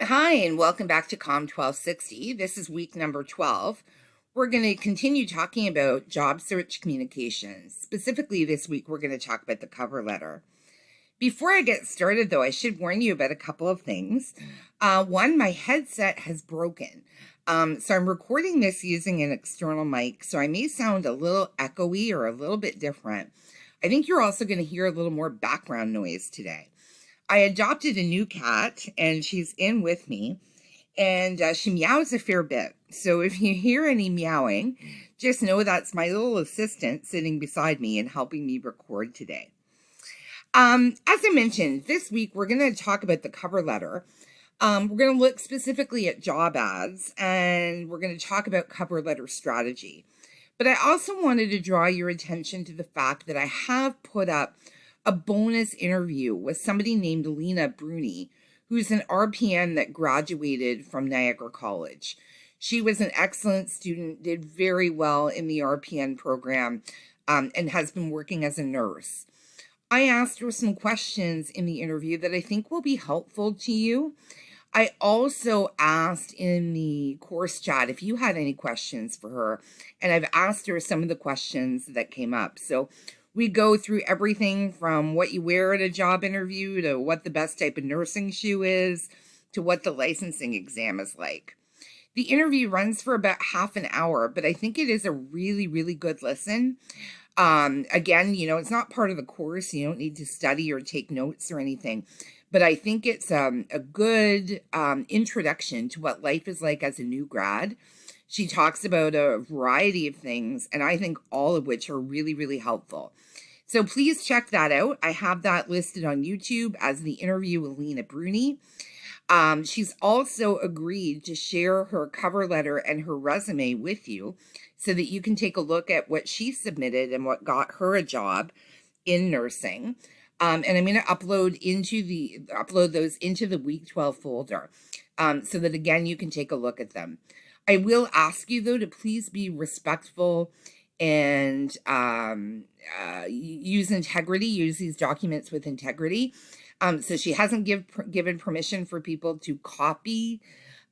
Hi, and welcome back to COMM1260. This is week number 12. We're going to continue talking about job search communications. Specifically, this week, we're going to talk about the cover letter. Before I get started, though, I should warn you about a couple of things. One, my headset has broken. So I'm recording this using an external mic, so I may sound a little echoey or a little bit different. I think you're also going to hear a little more background noise today. I adopted a new cat, and she's in with me, and she meows a fair bit. So if you hear any meowing, just know that's my little assistant sitting beside me and helping me record today. As I mentioned, this week we're going to talk about the cover letter. We're going to look specifically at job ads, and we're going to talk about cover letter strategy. But I also wanted to draw your attention to the fact that I have put up a bonus interview with somebody named Lena Bruni, who's an RPN that graduated from Niagara College. She was an excellent student, did very well in the RPN program, and has been working as a nurse. I asked her some questions in the interview that I think will be helpful to you. I also asked in the course chat if you had any questions for her, and I've asked her some of the questions that came up. So we go through everything from what you wear at a job interview to what the best type of nursing shoe is to what the licensing exam is like. The interview runs for about half an hour, but I think it is a really, really good listen. Again, it's not part of the course. You don't need to study or take notes or anything, but I think it's a good introduction to what life is like as a new grad. She talks about a variety of things, and I think all of which are really, really helpful. So please check that out. I have that listed on YouTube as the interview with Lena Bruni. She's also agreed to share her cover letter and her resume with you so that you can take a look at what she submitted and what got her a job in nursing. And I'm going to upload those into the week 12 folder so that, again, you can take a look at them. I will ask you, though, to please be respectful and use integrity, use these documents with integrity. So she hasn't given permission for people to copy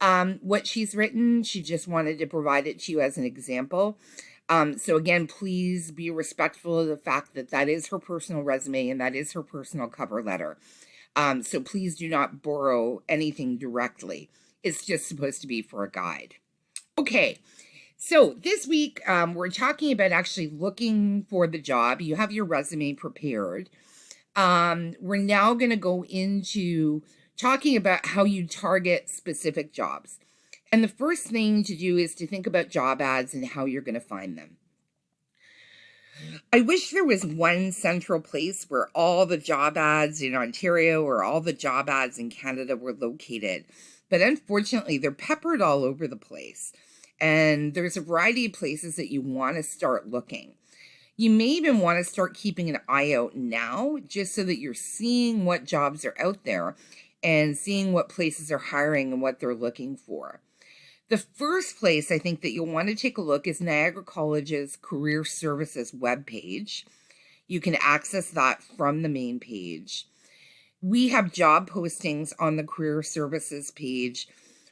what she's written. She just wanted to provide it to you as an example. So again, please be respectful of the fact that that is her personal resume and that is her personal cover letter. So please do not borrow anything directly. It's just supposed to be for a guide. Okay, so this week we're talking about actually looking for the job. You have your resume prepared. We're now going to go into talking about how you target specific jobs. And the first thing to do is to think about job ads and how you're going to find them. I wish there was one central place where all the job ads in Ontario or all the job ads in Canada were located. But unfortunately, they're peppered all over the place. And there's a variety of places that you want to start looking. You may even want to start keeping an eye out now, just so that you're seeing what jobs are out there and seeing what places are hiring and what they're looking for. The first place I think that you'll want to take a look is Niagara College's Career Services webpage. You can access that from the main page. We have job postings on the Career Services page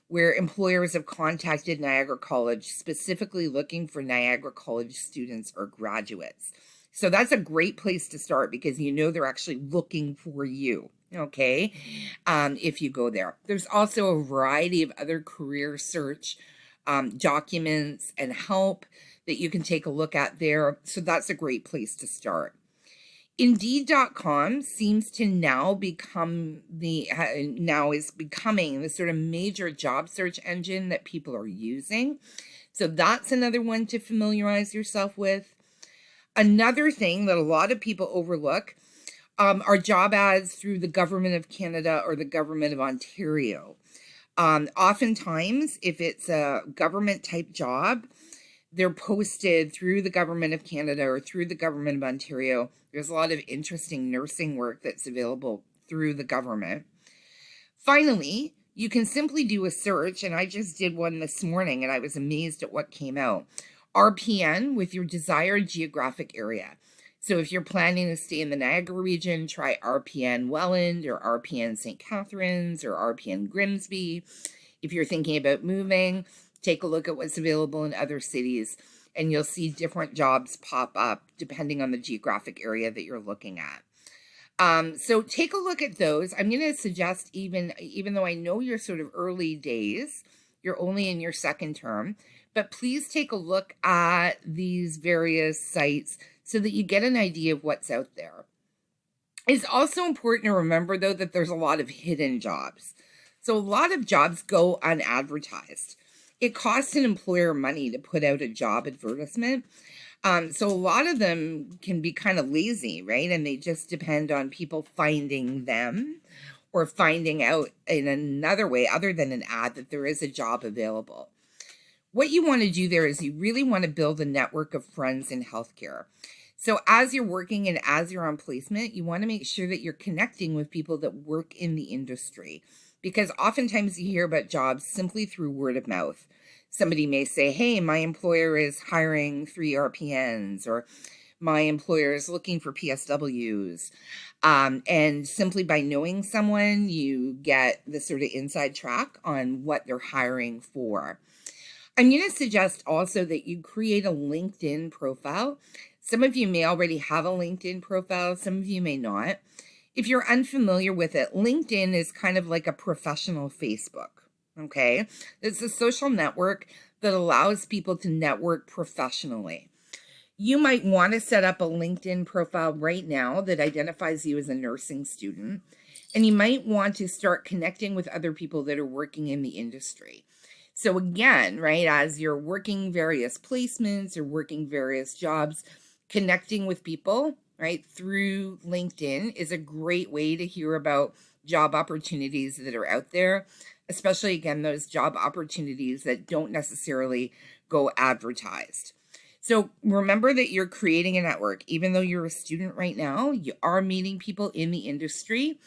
where employers have contacted Niagara College specifically looking for Niagara College students or graduates. So that's a great place to start because they're actually looking for you, okay, if you go there. There's also a variety of other career search documents and help that you can take a look at there. So that's a great place to start. Indeed.com seems to now becoming the sort of major job search engine that people are using. So that's another one to familiarize yourself with. Another thing that a lot of people overlook are job ads through the Government of Canada or the Government of Ontario. Oftentimes, if it's a government type job, they're posted through the Government of Canada or through the Government of Ontario. There's a lot of interesting nursing work that's available through the government. Finally, you can simply do a search, and I just did one this morning, and I was amazed at what came out. RPN with your desired geographic area. So if you're planning to stay in the Niagara region, try RPN Welland or RPN St. Catharines or RPN Grimsby. If you're thinking about moving, take a look at what's available in other cities, and you'll see different jobs pop up depending on the geographic area that you're looking at. So take a look at those. I'm going to suggest, even though I know you're sort of early days, you're only in your second term, but please take a look at these various sites so that you get an idea of what's out there. It's also important to remember, though, that there's a lot of hidden jobs. So a lot of jobs go unadvertised. It costs an employer money to put out a job advertisement. So a lot of them can be kind of lazy, right? And they just depend on people finding them or finding out in another way other than an ad that there is a job available. What you want to do there is you really want to build a network of friends in healthcare. So as you're working and as you're on placement, you want to make sure that you're connecting with people that work in the industry, because oftentimes you hear about jobs simply through word of mouth. Somebody may say, hey, my employer is hiring 3 RPNs, or my employer is looking for PSWs. And simply by knowing someone, you get the sort of inside track on what they're hiring for. I'm going to suggest also that you create a LinkedIn profile. Some of you may already have a LinkedIn profile. Some of you may not. If you're unfamiliar with it, LinkedIn is kind of like a professional Facebook. Okay, it's a social network that allows people to network professionally. You might want to set up a LinkedIn profile right now that identifies you as a nursing student, and you might want to start connecting with other people that are working in the industry. So again, right, as you're working various placements or working various jobs, connecting with people, right, through LinkedIn is a great way to hear about job opportunities that are out there, especially, again, those job opportunities that don't necessarily go advertised. So remember that you're creating a network. Even though you're a student right now, you are meeting people in the industry,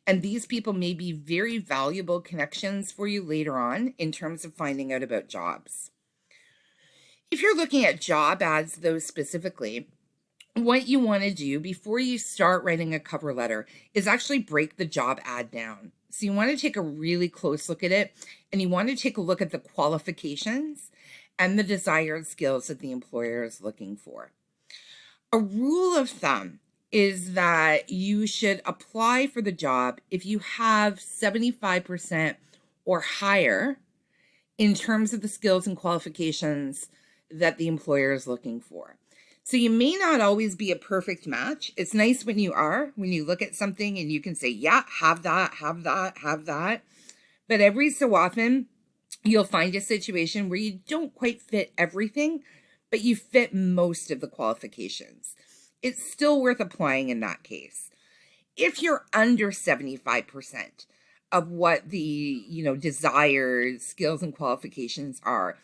and these people may be very valuable connections for you later on in terms of finding out about jobs. If you're looking at job ads, though, specifically, what you want to do before you start writing a cover letter is actually break the job ad down. So you want to take a really close look at it, and you want to take a look at the qualifications and the desired skills that the employer is looking for. A rule of thumb is that you should apply for the job if you have 75% or higher in terms of the skills and qualifications that the employer is looking for. So you may not always be a perfect match. It's nice when you are, when you look at something and you can say, yeah, have that, have that, have that. But every so often, you'll find a situation where you don't quite fit everything, but you fit most of the qualifications. It's still worth applying in that case. If you're under 75% of what the, desired skills and qualifications are,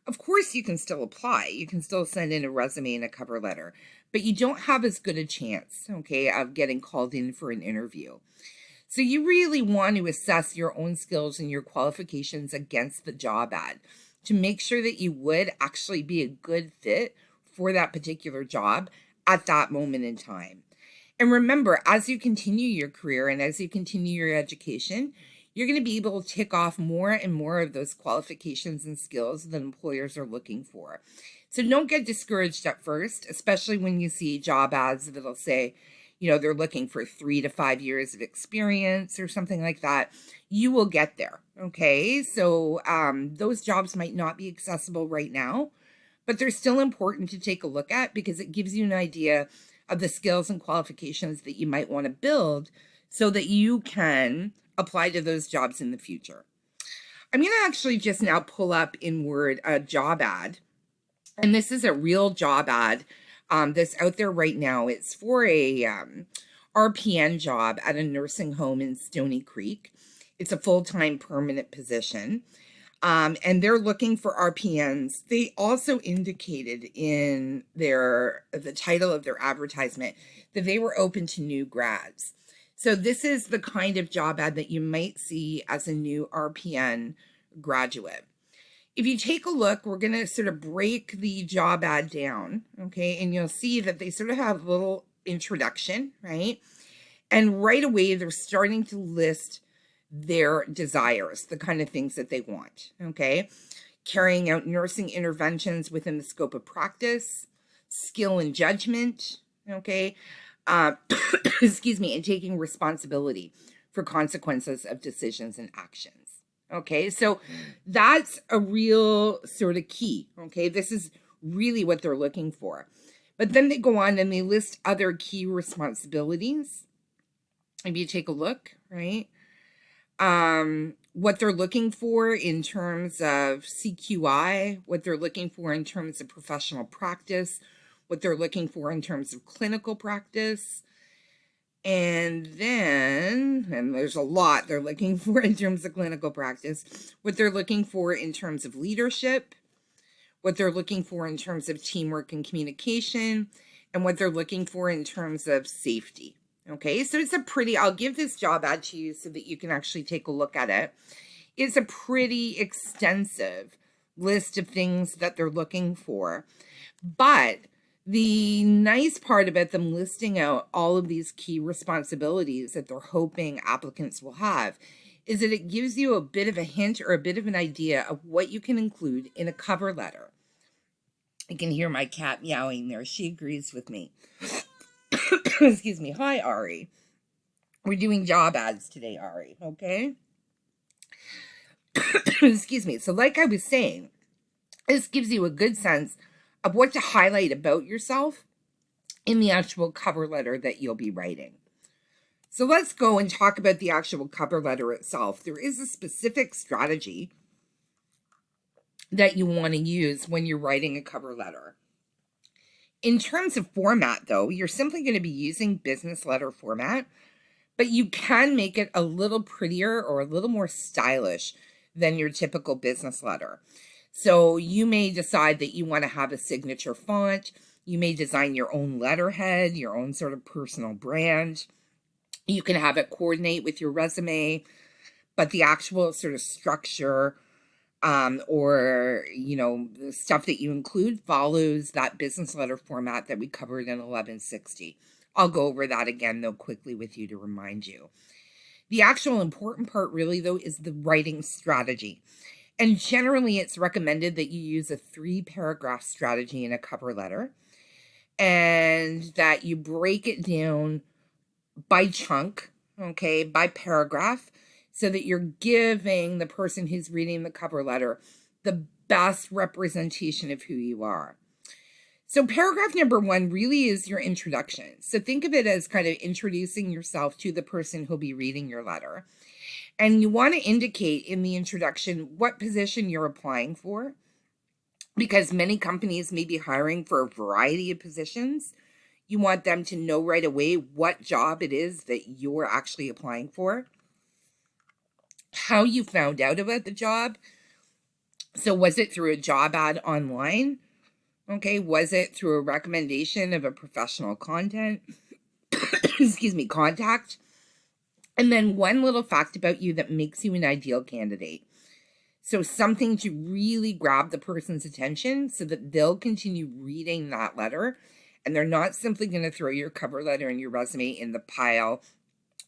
of course, you can still apply. You can still send in a resume and a cover letter, but you don't have as good a chance, okay, of getting called in for an interview. So you really want to assess your own skills and your qualifications against the job ad to make sure that you would actually be a good fit for that particular job at that moment in time. And remember, as you continue your career and as you continue your education, you're going to be able to tick off more and more of those qualifications and skills that employers are looking for. So don't get discouraged at first, especially when you see job ads that'll say, they're looking for 3 to 5 years of experience or something like that. You will get there, okay? So those jobs might not be accessible right now, but they're still important to take a look at because it gives you an idea of the skills and qualifications that you might want to build so that you can apply to those jobs in the future. I'm going to actually just now pull up in Word a job ad, and this is a real job ad that's out there right now. It's for a RPN job at a nursing home in Stony Creek. It's a full-time permanent position, and they're looking for RPNs. They also indicated in the title of their advertisement that they were open to new grads. So this is the kind of job ad that you might see as a new RPN graduate. If you take a look, we're going to sort of break the job ad down, okay? And you'll see that they sort of have a little introduction, right? And right away, they're starting to list their desires, the kind of things that they want, okay? Carrying out nursing interventions within the scope of practice, skill and judgment, okay? Excuse me, and taking responsibility for consequences of decisions and actions. Okay, so that's a real sort of key. Okay, this is really what they're looking for. But then they go on and they list other key responsibilities. If you take a look, right? What they're looking for in terms of CQI, what they're looking for in terms of professional practice, what they're looking for in terms of clinical practice. And then, and there's a lot they're looking for in terms of clinical practice, what they're looking for in terms of leadership, what they're looking for in terms of teamwork and communication, and what they're looking for in terms of safety. Okay, so it's a pretty, I'll give this job ad to you so that you can actually take a look at it. It's a pretty extensive list of things that they're looking for. But the nice part about them listing out all of these key responsibilities that they're hoping applicants will have is that it gives you a bit of a hint or a bit of an idea of what you can include in a cover letter. I can hear my cat meowing there. She agrees with me. Excuse me. Hi, Ari. We're doing job ads today, Ari. Okay? Excuse me. So like I was saying, this gives you a good sense of what to highlight about yourself in the actual cover letter that you'll be writing. So let's go and talk about the actual cover letter itself. There is a specific strategy that you want to use when you're writing a cover letter. In terms of format, though, you're simply going to be using business letter format, but you can make it a little prettier or a little more stylish than your typical business letter. So you may decide that you want to have a signature font. You may design your own letterhead, your own sort of personal brand. You can have it coordinate with your resume, but the actual sort of structure or, you know, the stuff that you include follows that business letter format that we covered in 1160. I'll go over that again, though, quickly with you to remind you. The actual important part, really, though, is the writing strategy. And generally, it's recommended that you use a 3-paragraph strategy in a cover letter and that you break it down by chunk, okay, by paragraph, so that you're giving the person who's reading the cover letter the best representation of who you are. So paragraph number 1 really is your introduction. So think of it as kind of introducing yourself to the person who'll be reading your letter. And you want to indicate in the introduction what position you're applying for, because many companies may be hiring for a variety of positions. You want them to know right away what job it is that you're actually applying for, how you found out about the job. So was it through a job ad online? Okay, was it through a recommendation of a professional content? Excuse me, contact? And then one little fact about you that makes you an ideal candidate. So something to really grab the person's attention so that they'll continue reading that letter and they're not simply going to throw your cover letter and your resume in the pile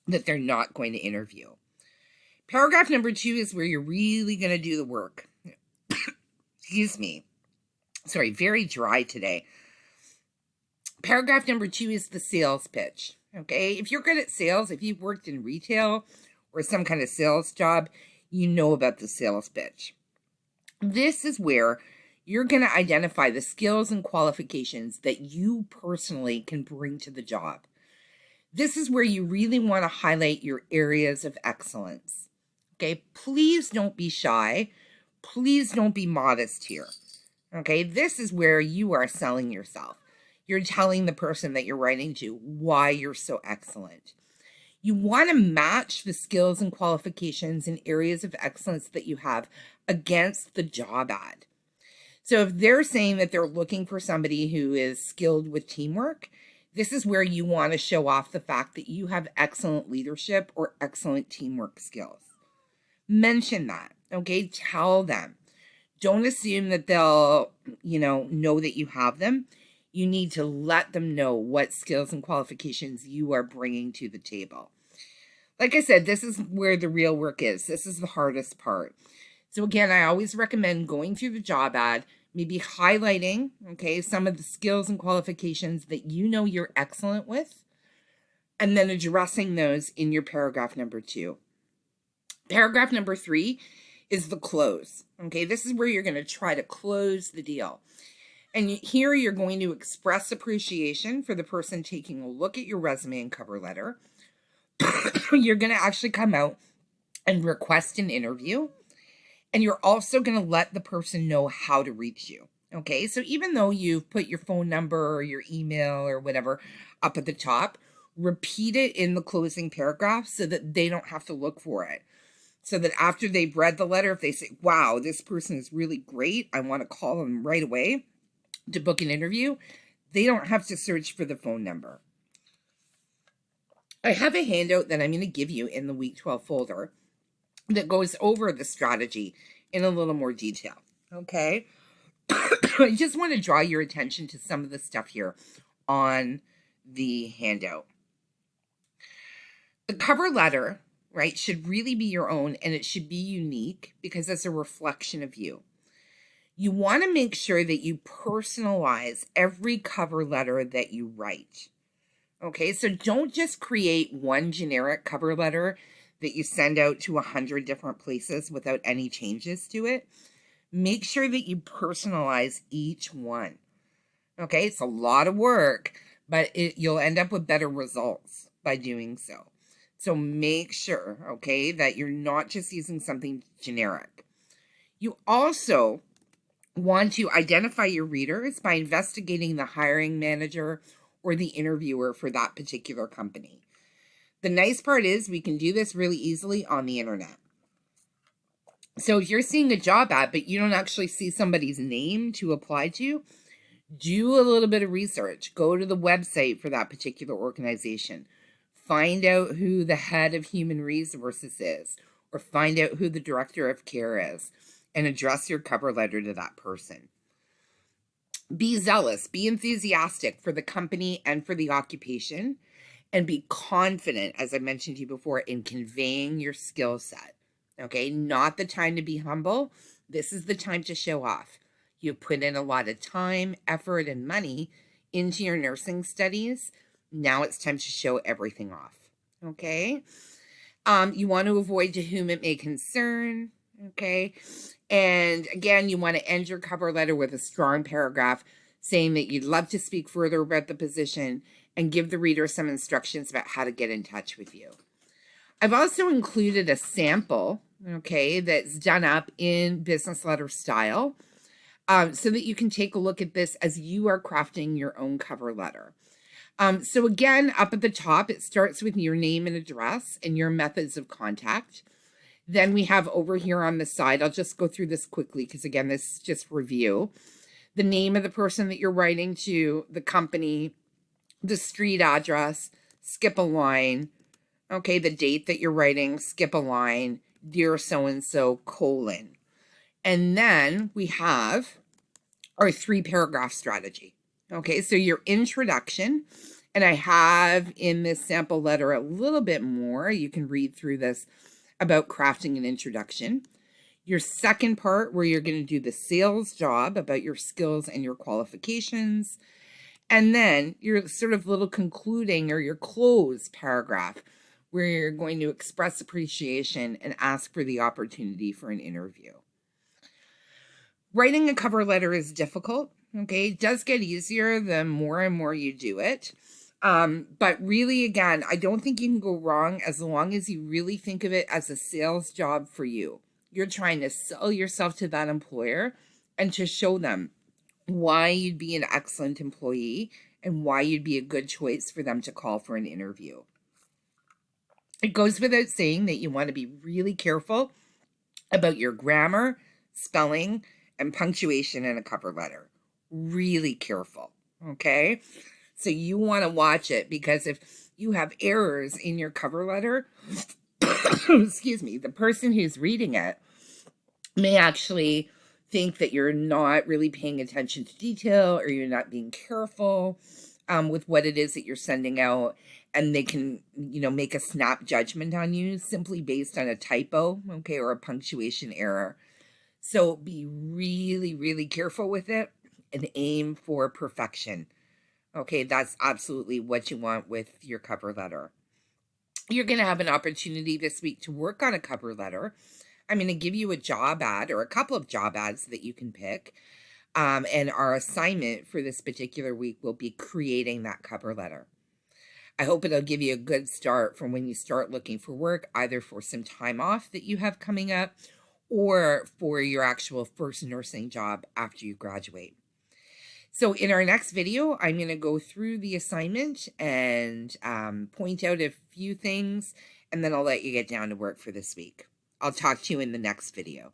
that they're not going to interview. Paragraph number 2 is where you're really going to do the work. Excuse me. Sorry, very dry today. Paragraph number 2 is the sales pitch. Okay, if you're good at sales, if you've worked in retail or some kind of sales job, you know about the sales pitch. This is where you're going to identify the skills and qualifications that you personally can bring to the job. This is where you really want to highlight your areas of excellence. Okay, please don't be shy. Please don't be modest here. Okay, this is where you are selling yourself. You're telling the person that you're writing to why you're so excellent. You want to match the skills and qualifications and areas of excellence that you have against the job ad. So if they're saying that they're looking for somebody who is skilled with teamwork, this is where you want to show off the fact that you have excellent leadership or excellent teamwork skills. Mention that, okay? Tell them. Don't assume that they'll, know that you have them. You need to let them know what skills and qualifications you are bringing to the table. Like I said, this is where the real work is. This is the hardest part. So again, I always recommend going through the job ad, maybe highlighting, some of the skills and qualifications that you know you're excellent with, and then addressing those in your paragraph number 2. Paragraph number 3 is the close. This is where you're going to try to close the deal. And here you're going to express appreciation for the person taking a look at your resume and cover letter. You're going to actually come out and request an interview. And you're also going to let the person know how to reach you. So even though you've put your phone number or your email or whatever up at the top, repeat it in the closing paragraph so that they don't have to look for it. So that after they've read the letter, if they say, wow, this person is really great, I want to call them right away to book an interview, they don't have to search for the phone number. I have a handout that I'm going to give you in the week 12 folder that goes over the strategy in a little more detail. I just want to draw your attention to some of the stuff here on the handout. The cover letter, right, should really be your own, and it should be unique because it's a reflection of you. You want to make sure that you personalize every cover letter that you write. So don't just create one generic cover letter that you send out to 100 different places without any changes to it. Make sure that you personalize each one. It's a lot of work, but you'll end up with better results by doing so. So make sure, that you're not just using something generic. You also want to identify your readers by investigating the hiring manager or the interviewer for that particular company. The nice part is we can do this really easily on the internet. So if you're seeing a job ad, but you don't actually see somebody's name to apply to, do a little bit of research. Go to the website for that particular organization. Find out who the head of human resources is, or find out who the director of care is, and address your cover letter to that person. Be zealous, be enthusiastic for the company and for the occupation, and be confident, as I mentioned to you before, in conveying your skill set. Not the time to be humble. This is the time to show off. You put in a lot of time, effort, and money into your nursing studies. Now it's time to show everything off. You want to avoid to whom it may concern. And again, you want to end your cover letter with a strong paragraph saying that you'd love to speak further about the position and give the reader some instructions about how to get in touch with you. I've also included a sample, that's done up in business letter style, so that you can take a look at this as you are crafting your own cover letter. So again, up at the top, it starts with your name and address and your methods of contact. Then we have over here on the side, I'll just go through this quickly because again, this is just review. The name of the person that you're writing to, the company, the street address, skip a line. The date that you're writing, skip a line, dear so-and-so, colon. And then we have our 3-paragraph strategy. So your introduction, and I have in this sample letter a little bit more. You can read through this about crafting an introduction. Your second part where you're going to do the sales job about your skills and your qualifications. And then your sort of little concluding or your close paragraph where you're going to express appreciation and ask for the opportunity for an interview. Writing a cover letter is difficult. It does get easier the more and more you do it. But really, again, I don't think you can go wrong as long as you really think of it as a sales job for you. You're trying to sell yourself to that employer and to show them why you'd be an excellent employee and why you'd be a good choice for them to call for an interview. It goes without saying that you want to be really careful about your grammar, spelling, and punctuation in a cover letter. Really careful, So you want to watch it because if you have errors in your cover letter, excuse me, the person who's reading it may actually think that you're not really paying attention to detail, or you're not being careful with what it is that you're sending out, and they can, make a snap judgment on you simply based on a typo, okay, or a punctuation error. So be really, really careful with it and aim for perfection. Okay, that's absolutely what you want with your cover letter. You're going to have an opportunity this week to work on a cover letter. I'm going to give you a job ad or a couple of job ads that you can pick. And our assignment for this particular week will be creating that cover letter. I hope it'll give you a good start from when you start looking for work, either for some time off that you have coming up or for your actual first nursing job after you graduate. So in our next video, I'm going to go through the assignment and point out a few things, and then I'll let you get down to work for this week. I'll talk to you in the next video.